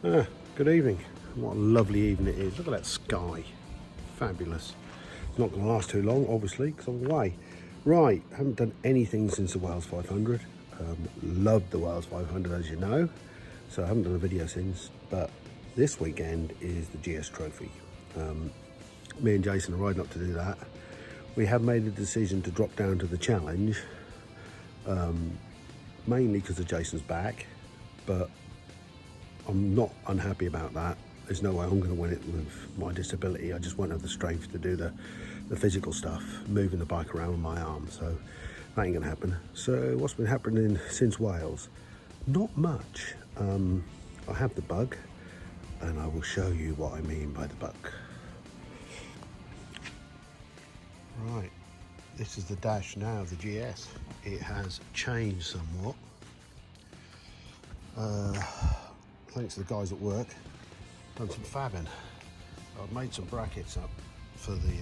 Good evening. What a lovely evening it is. Look at that sky. Fabulous. It's not going to last too long, obviously, because I'm away. Right, haven't done anything since the Wales 500. Loved the Wales 500, as you know. So I haven't done a video since. But this weekend is the GS Trophy. Me and Jason are riding up to do that. We have made a decision to drop down to the challenge, mainly because of Jason's back, but I'm not unhappy about that. There's no way I'm going to win it with my disability. I just won't have the strength to do the physical stuff, moving the bike around with my arm, so that ain't going to happen. So what's been happening since Wales? Not much. I have the bug, and I will show you what I mean by the bug. Right, this is the dash now of the GS. It has changed somewhat. Thanks to the guys at work, done some fabbing. I've made some brackets up for the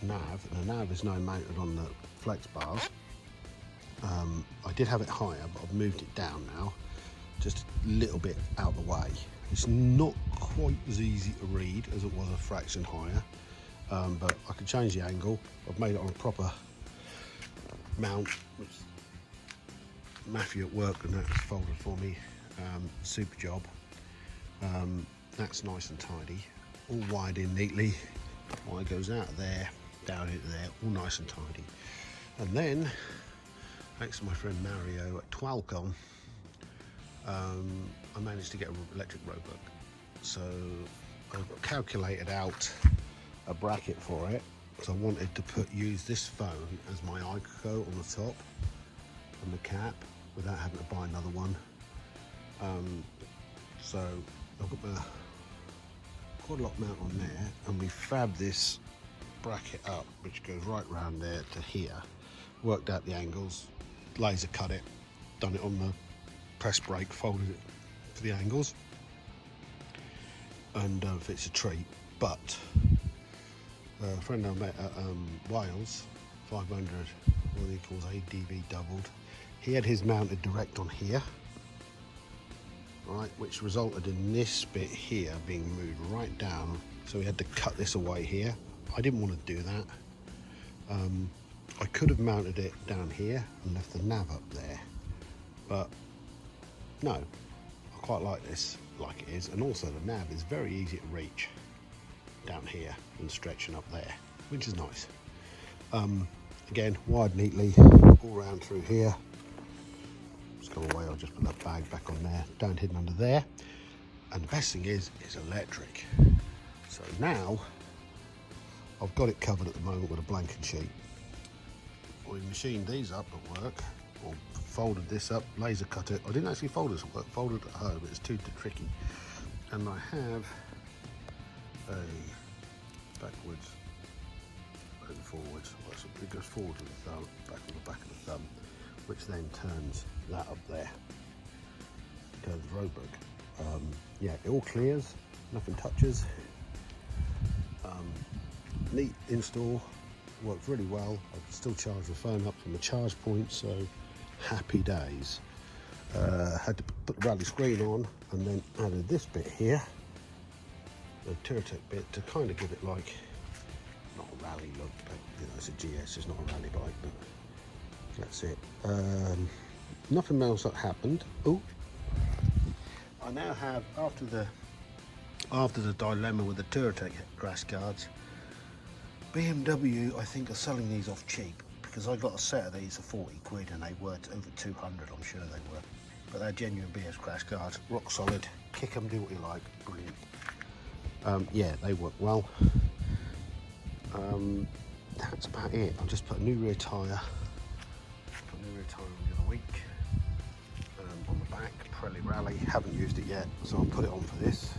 nav, and the nav is now mounted on the flex bars. I did have it higher, but I've moved it down now, just a little bit out the way. It's not quite as easy to read as it was a fraction higher, but I can change the angle. I've made it on a proper mount, which Matthew at work and that's folded for me. Super job. That's nice and tidy, all wired in neatly. Wire goes out of there, down into there, all nice and tidy. And then, thanks to my friend Mario at Twalcom, I managed to get an electric roadbook. So I've calculated out a bracket for it, because I wanted to use this phone as my Ico on the top and the cap without having to buy another one. So I've got my quad lock mount on there, and we fabbed this bracket up, which goes right round there to here. Worked out the angles, laser cut it, done it on the press brake, folded it for the angles, and fits a treat. But a friend I met at Wales 500, what he calls ADV doubled, he had his mounted direct on here, right, which resulted in this bit here being moved right down, so we had to cut this away here. I didn't want to do that. I could have mounted it down here and left the nav up there, but no, I quite like this like it is, and also the nav is very easy to reach down here and stretching up there, which is nice. Again, wired neatly all round through here. Just go away, I'll just put that bag back on there, down hidden under there. And the best thing is, it's electric. So now, I've got it covered at the moment with a blanket sheet. We machined these up at work, or folded this up, laser cut it. I didn't actually fold this at work, folded it at home, it's too tricky. And I have a backwards and forwards, it goes forward with the thumb, back with the back of the thumb, which then turns that up there, turns the roadbook. Yeah, it all clears, nothing touches. Neat install, works really well. I can still charge the phone up from a charge point, so happy days. Had to put the rally screen on, and then added this bit here, the Touratech bit, to kind of give it like, not a rally look, but you know, it's a GS, it's not a rally bike, but that's it. Nothing else that happened. Oh, I now have, after the dilemma with the Touratech crash guards, BMW I think are selling these off cheap, because I got a set of these for 40 quid and they were over 200, I'm sure they were. But they're genuine BS crash guards, rock solid, kick them, do what you like, brilliant. Yeah, they work well. That's about it. I've just put a new rear tyre. Put a new rear tyre on the other week. On the back, Pirelli Rally, haven't used it yet, so I'll put it on for this.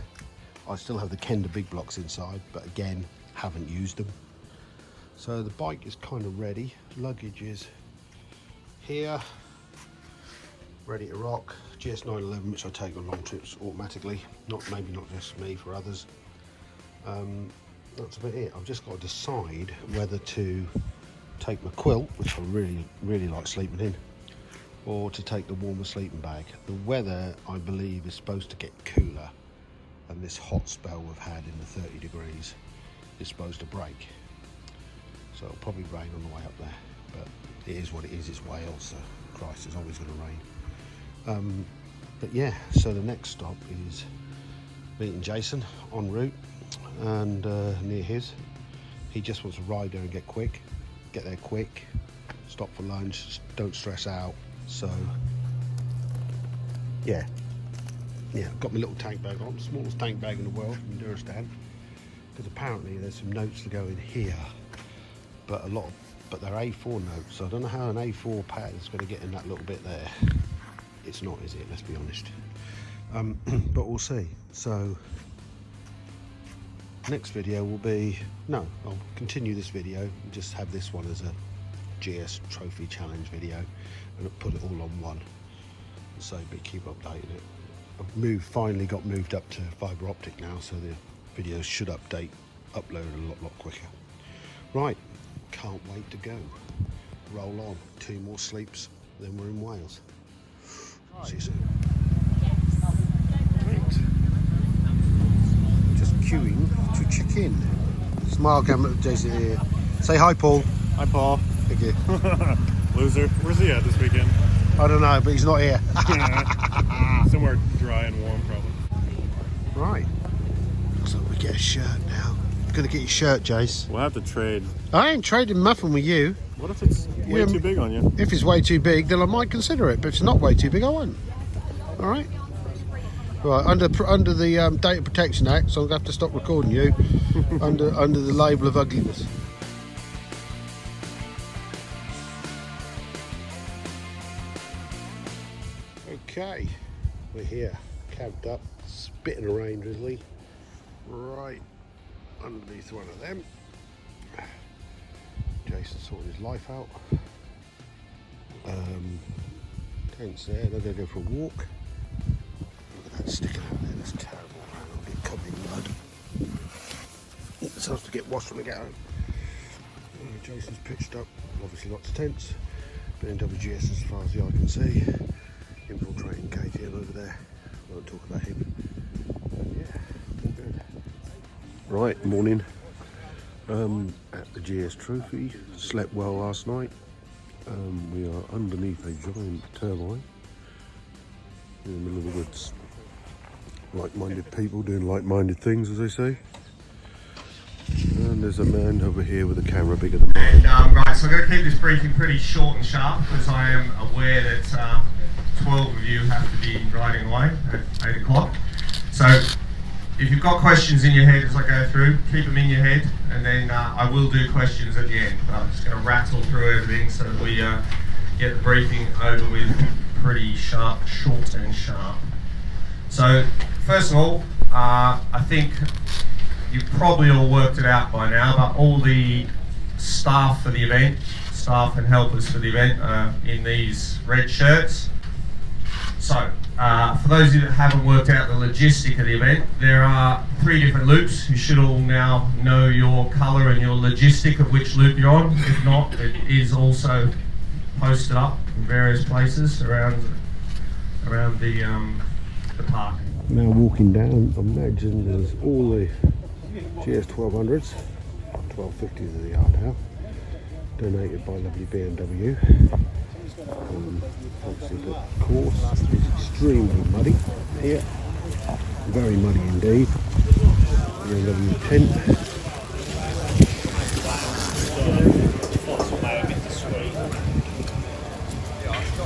I still have the Kenda big blocks inside, but again, haven't used them. So the bike is kind of ready. Luggage is here, ready to rock. GS 911, which I take on long trips automatically. Maybe not just me, for others. That's about it. I've just got to decide whether to take my quilt, which I really like sleeping in, or to take the warmer sleeping bag. The weather, I believe, is supposed to get cooler, and this hot spell we've had in the 30 degrees is supposed to break. So it'll probably rain on the way up there, but it is what it is. It's Wales, so Christ, it's always going to rain. But yeah, so the next stop is meeting Jason en route, and near his. He just wants to ride there and get there quick, stop for lunch, don't stress out. So yeah, got my little tank bag on, smallest tank bag in the world from Duristan, because apparently there's some notes to go in here, but they're A4 notes, so I don't know how an A4 pad is going to get in that little bit there. It's not, is it? Let's be honest. But we'll see. So next video will be, I'll continue this video and just have this one as a GS Trophy Challenge video and put it all on one. So keep updating it. I've finally got moved up to fibre optic now, so the videos should upload a lot quicker. Right, can't wait to go. Roll on. 2 more sleeps, then we're in Wales. See you soon. Right. Just queuing to check in. Smile camera, Jason here. Say hi, Paul. Hi, Paul. Thank you. Loser. Where's he at this weekend? I don't know, but he's not here. Somewhere dry and warm, probably. Right. Looks like we get a shirt now. Gonna get your shirt, Jace. We'll have to trade. I ain't trading nothing with you. What if it's way too big on you? If it's way too big, then I might consider it. But if it's not way too big, I won't. All right. Right. Under the Data Protection Act, so I'm gonna have to stop recording you under the label of ugliness. Okay, we're here, camped up, spitting a rain drizzly, right underneath one of them. Jason's sorting his life out. Tents there, they're going to go for a walk. Look at that sticking out there, that's terrible. I'll get covered in mud. It starts to get washed when I get home. Jason's pitched up, obviously lots of tents. BMWGS as far as the eye can see. Infiltrating KTM over there. I won't talk about him. Yeah, all good. Right, morning. At the GS Trophy. Slept well last night. We are underneath a giant turbine in the middle of the woods. Like-minded people doing like-minded things, as they say. And there's a man over here with a camera bigger than mine. Right, so I'm going to keep this briefing pretty short and sharp, because I am aware that 12 of you have to be riding away at 8 o'clock. So if you've got questions in your head as I go through, keep them in your head, and then I will do questions at the end. But I'm just going to rattle through everything so that we get the briefing over with pretty short and sharp. So first of all, I think you've probably all worked it out by now, but all the staff for the event, staff and helpers for the event are in these red shirts. So, for those of you that haven't worked out the logistic of the event, there are 3 different loops. You should all now know your colour and your logistic of which loop you're on. If not, it is also posted up in various places around the park. Now walking down, imagine there's all the GS 1200s, 1250s of the yard now, donated by lovely BMW. Obviously the course is extremely muddy here, very muddy indeed. BMW tent.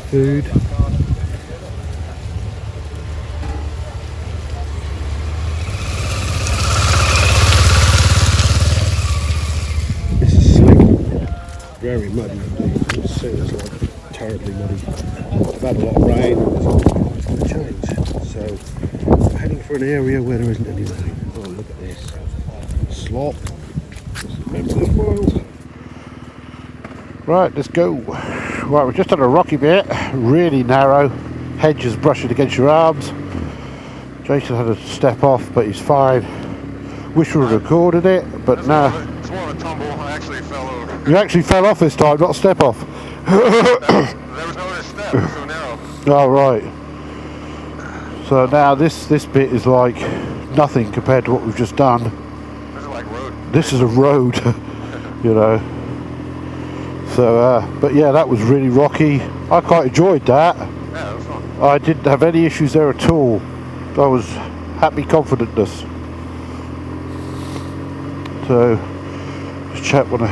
Food. This is slick, very muddy indeed. You can see it's like terribly muddy. I've had a lot of rain and it's going to change. So I'm heading for an area where there isn't any rain. Oh, look at this. Slop. Remember this world. Right, let's go. Right, we're just on a rocky bit, really narrow. Hedges brushing against your arms. Jason had to step off, but he's fine. Wish we would have recorded it, but no. It's more of a tumble. I actually fell over. You actually fell off this time, not step off. There was no other step. it's so narrow. Oh, right. So now this bit is like nothing compared to what we've just done. This is like road. This is a road, you know. So, but yeah, that was really rocky. I quite enjoyed that. Yeah, that was fun. I didn't have any issues there at all. I was happy confidentness. So, this chap want to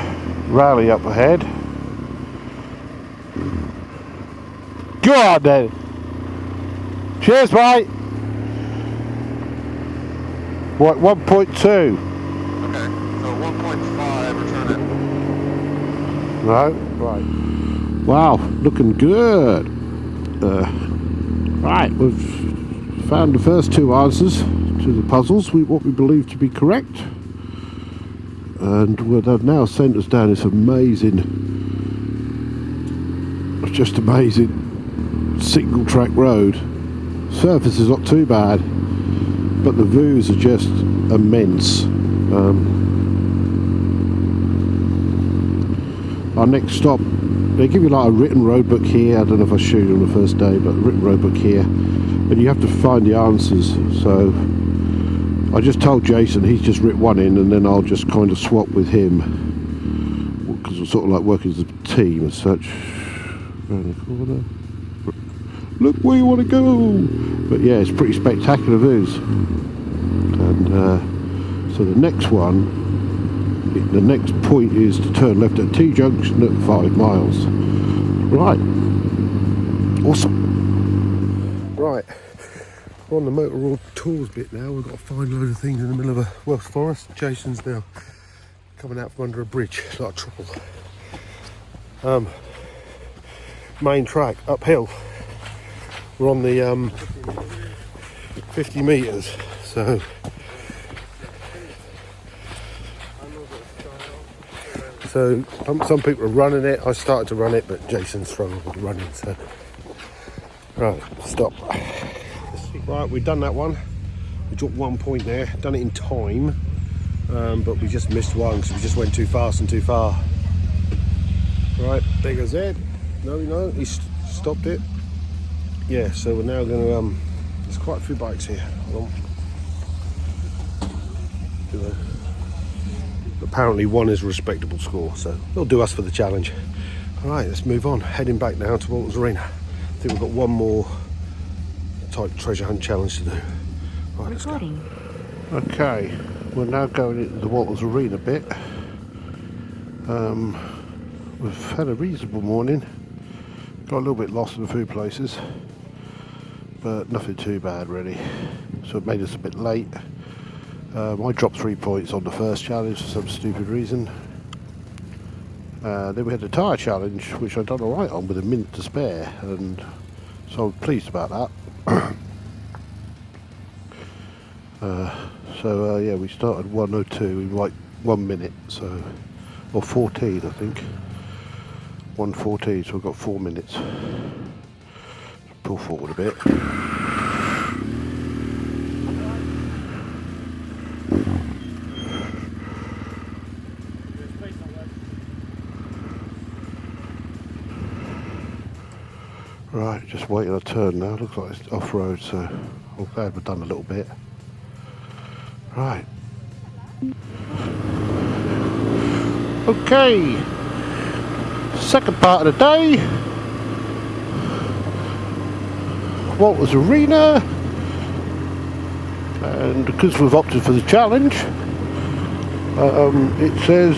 rally up ahead. Go on then. Cheers, mate. What, 1.2? Okay, so 1.5, return it. No? Right. Wow, looking good. Right, we've found the first two answers to the puzzles, what we believe to be correct. And they've now sent us down this amazing, just amazing single track road. Surface is not too bad, but the views are just immense. Our next stop, they give you like a written road book here. I don't know if I showed you on the first day, but a written road book here, and you have to find the answers. So I just told Jason, he's just written one in, and then I'll just kind of swap with him, because we're sort of like working as a team as such. Around the corner. Look where you want to go. But yeah, it's pretty spectacular views. And so the next one, the next point is to turn left at T junction at 5 miles. Right. Awesome. Right. We're on the motor road tours bit now. We've got to find a load of things in the middle of a Welsh forest. Jason's now coming out from under a bridge, like a trouble. Main track, uphill. We're on the 50 metres, so some people are running it. I started to run it, but Jason struggled with running, so right, stop. Right, we've done that one. We dropped 1 point there, done it in time, but we just missed one because we just went too fast and too far. Right, there goes Ed. No, he stopped it. Yeah, so we're now going to, there's quite a few bikes here. Hold on. Apparently one is a respectable score, so they'll do us for the challenge. Alright, let's move on. Heading back now to Walters Arena. I think we've got one more type treasure hunt challenge to do. Right, let's go. Okay, we're now going into the Walters Arena bit. We've had a reasonable morning. Got a little bit lost in a few places, but nothing too bad really. So it made us a bit late. I dropped 3 points on the first challenge for some stupid reason. Then we had the tyre challenge, which I'd done alright on with a minute to spare, and so I'm pleased about that. Yeah, we started 1:02 in like 1 minute, so, or 14 I think. 1:14, so we've got 4 minutes. Pull forward a bit. Right, just waiting a turn now. Looks like it's off-road, so I'm glad we've done a little bit. Right. Okay. Second part of the day. Walters Arena. And because we've opted for the challenge, it says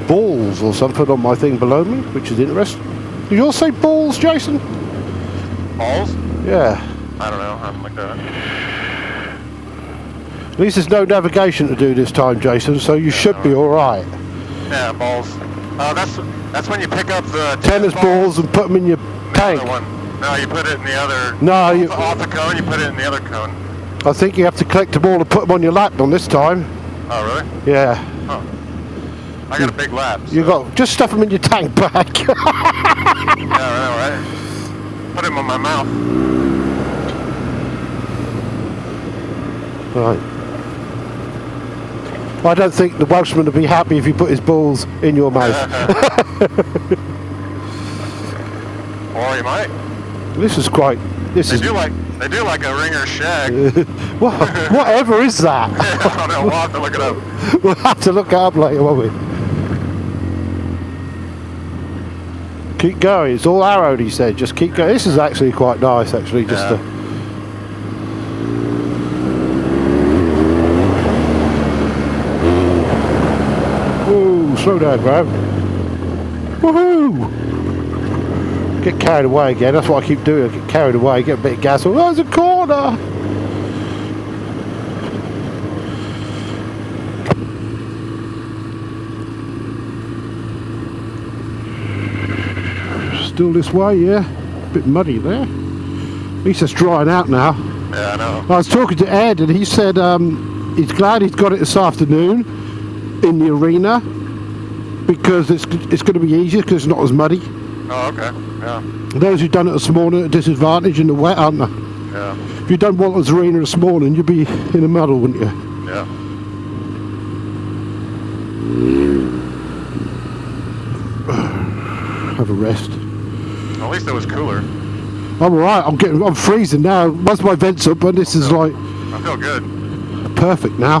balls or something on my thing below me, which is interesting. Did you all say balls, Jason? Balls? Yeah. I don't know, I'm like that. At least there's no navigation to do this time, Jason, so you should be alright. Yeah, balls. That's when you pick up the tennis balls and put them in your tank. One. No, you put it in the other. No, you, off the cone, you put it in the other cone. I think you have to collect them all and put them on your lap on this time. Oh, really? Yeah. Oh. I got a big lap. So. You got just stuff them in your tank bag. Yeah, I know, right? Put them on my mouth. Right. I don't think the Welshman would be happy if he put his balls in your mouth. Or he might. This is quite. This They is. do like a ringer shag. Whatever is that? I don't know. We'll have to look it up. We'll have to look it up later, won't we? Keep going. It's all arrowed, he said. Just keep going. This is actually quite nice, actually. Just Yeah. Whoa, slow down, bro. Woohoo! Get carried away again. That's what I keep doing. I get carried away, get a bit of gas. Oh, there's a corner! Still this way, yeah. A bit muddy there. At least it's drying out now. Yeah, I know. I was talking to Ed and he said he's glad he's got it this afternoon in the arena because it's going to be easier because it's not as muddy. Oh, okay. Yeah. Those who've done it this morning are at a disadvantage in the wet, aren't they? Yeah. If you'd done Walter's arena this morning, you'd be in a muddle, wouldn't you? Yeah. Have a rest. At least it was cooler. I'm alright, I'm freezing now. Once my vent's up, and this is like I feel good. perfect now.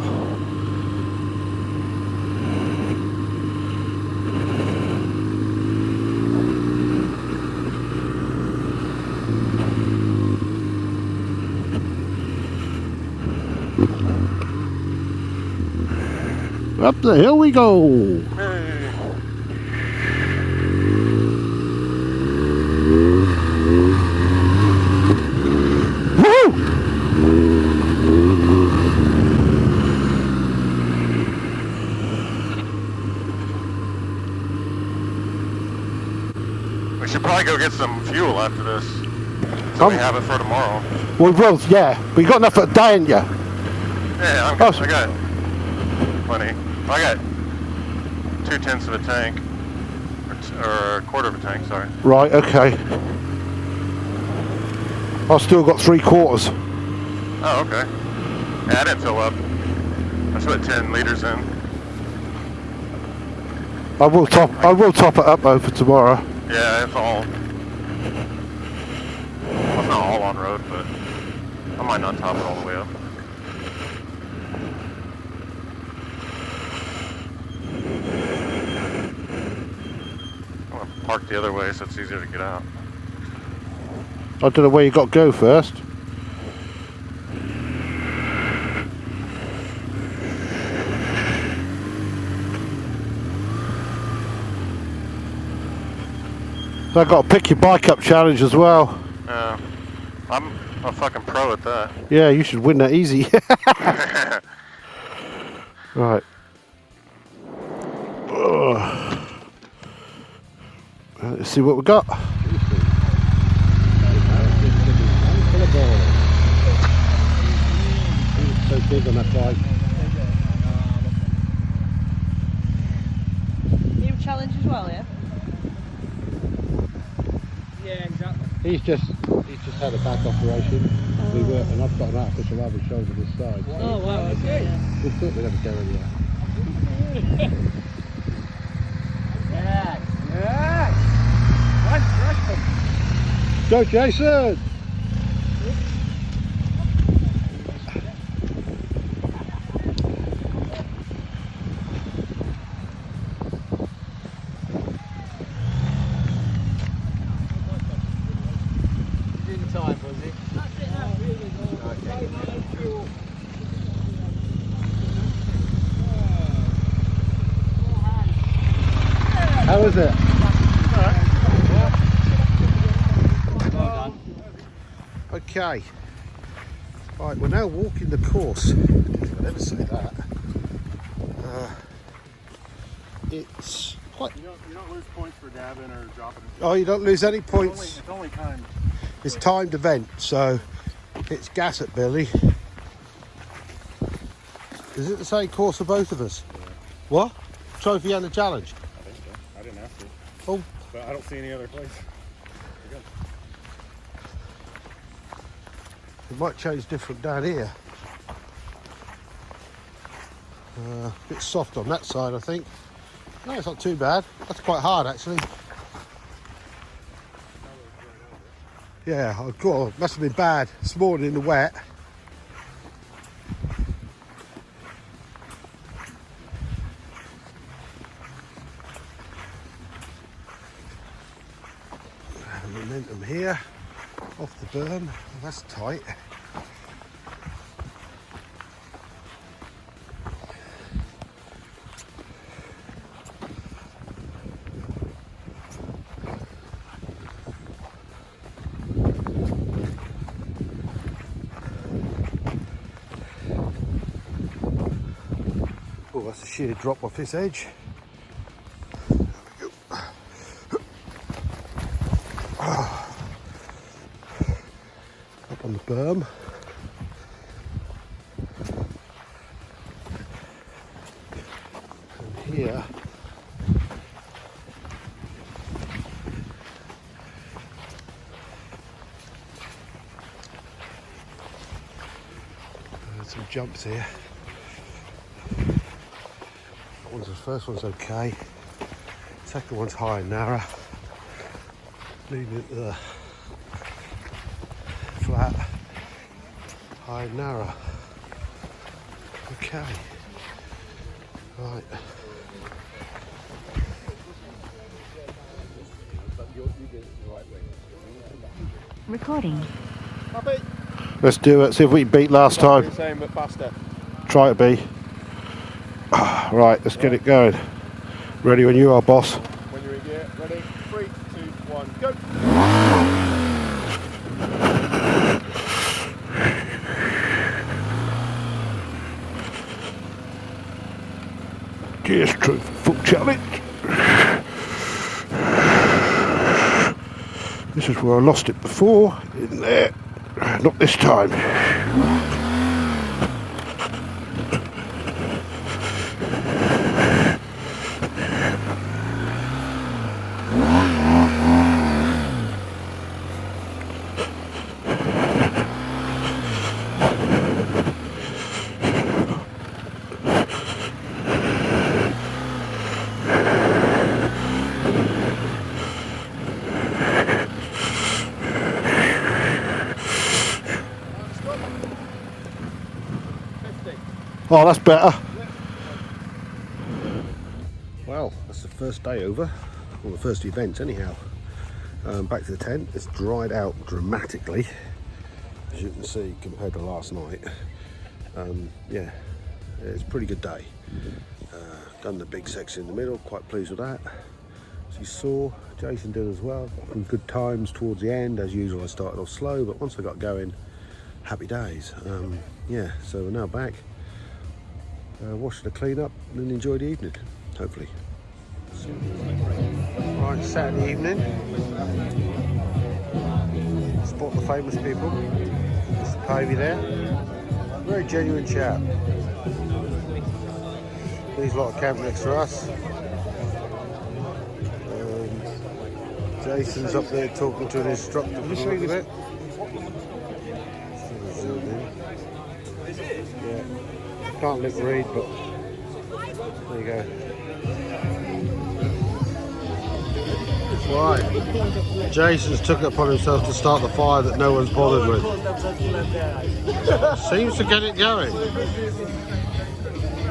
Up the hill we go. Hey. Woo! We should probably go get some fuel after this, so we have it for tomorrow. Well, yeah. But you got enough for a day, ain't you? Yeah, I got plenty. I got 2/10 of a tank, or a quarter of a tank. Sorry. Right, okay. I've still got 3/4. Oh, okay. Yeah, I didn't fill up. I put 10 liters in. I will top it up though for tomorrow. Yeah, it's all. Well, it's not all on road, but I might not top it all the way up. I'm gonna park the other way so it's easier to get out. I don't know where you got to go first. So I got to pick your bike up challenge as well. Yeah, I'm a fucking pro at that. Yeah, you should win that easy. Right. Let's see what we got. So big on that bike. You challenge as well, yeah? Yeah, exactly. He's just had a back operation. We were, and I've got an artificial rubber shoulder this side. So Oh, wow, okay. we thought we'd have a go anywhere. Yeah. Yeah. Rush. Go, Jason! In time, was he? How is it? Okay. Right, we're now walking the course. I'll never say that. It's quite. You don't lose points for dabbing or dropping. Oh, you don't lose any points. It's only timed. It's timed event, so it's gas at Billy. Is it the same course for both of us? Yeah. What? Trophy and the challenge? I think so. I didn't ask it. Oh, But I don't see any other place. it might change different down here. A bit soft on that side, I think. No, it's not too bad. That's quite hard, actually. Yeah, must have been bad this morning in the wet. Momentum here, off the berm. That's tight. Oh, that's a sheer drop off this edge. There we go. Up on the berm. And here, some jumps here. The first one's okay. Second one's high and narrow. Leading into the flat, high and narrow. Okay. Right. Recording. Let's do it. See if we can beat last time. Same but faster. Try to be. Right, let's get it going. Ready when you are, boss. When you're in gear, ready? 3, 2, 1, go! Gears true full challenge. This is where I lost it before. In there. Not this time. Oh, that's better. Well, that's the first day over, or the first event anyhow. Back to the tent. It's dried out dramatically, as you can see, compared to last night. Yeah, it's a pretty good day. Done the big section in the middle, quite pleased with that. As you saw, Jason did as well. Some good times towards the end. As usual, I started off slow, but once I got going, happy days. Yeah, so we're now back. Wash the clean up and then enjoy the evening, hopefully. Right, Saturday evening. Spot the famous people. Mr. Pavey there. Very genuine chap. These lot of camp next to us. Jason's up there talking to an instructor for a little bit. Yeah. Can't lip read, but there you go. Right, Jason's took it upon himself to start the fire that no one's bothered with. Seems to get it going.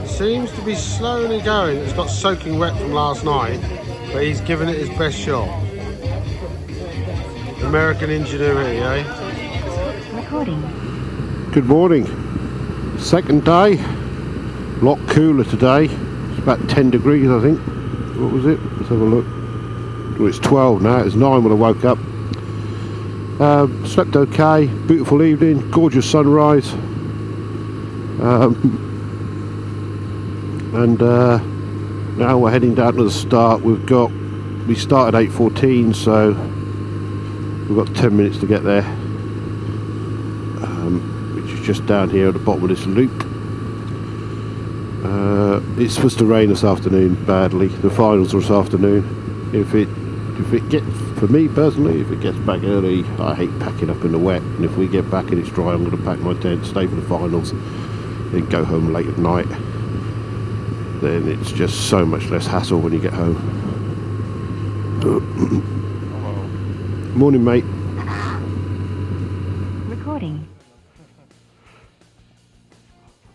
Seems to be slowly going. It's got soaking wet from last night, but he's given it his best shot. American ingenuity, eh? Recording. Good morning. Second day. A lot cooler today. It's about 10 degrees, I think. What was it? Let's have a look. Well, it's 12 now. It was 9 when I woke up. Slept okay. Beautiful evening. Gorgeous sunrise. And now we're heading down to the start. We started 8:14, so we've got 10 minutes to get there. Which is just down here at the bottom of this loop. It's supposed to rain this afternoon badly. The finals are this afternoon. If it gets, for me personally, if it gets back early, I hate packing up in the wet. And if we get back and it's dry, I'm going to pack my tent, stay for the finals, then go home late at night. Then it's just so much less hassle when you get home. Morning, mate.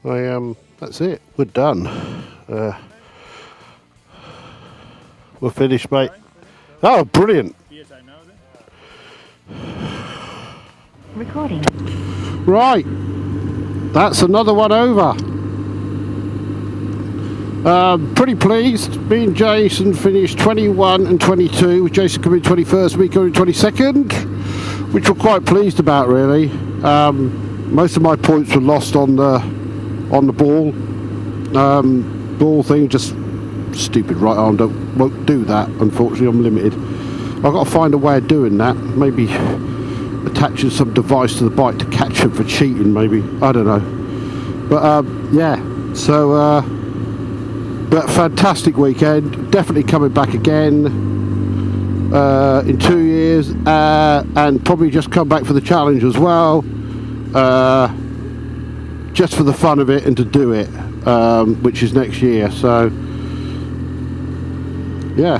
Recording. That's it. We're done. We're finished, mate. Oh, brilliant. Recording. Right. That's another one over. Pretty pleased. Me and Jason finished 21 and 22, with Jason coming 21st, me coming 22nd, which we're quite pleased about, really. Most of my points were lost on the ball. Ball thing, just stupid right arm, won't do that. Unfortunately, I'm limited. I've got to find a way of doing that. Maybe attaching some device to the bike to catch him for cheating, maybe. I don't know. But yeah, so but fantastic weekend. Definitely coming back again in 2 years, and probably just come back for the challenge as well, just for the fun of it and to do it, which is next year. So yeah.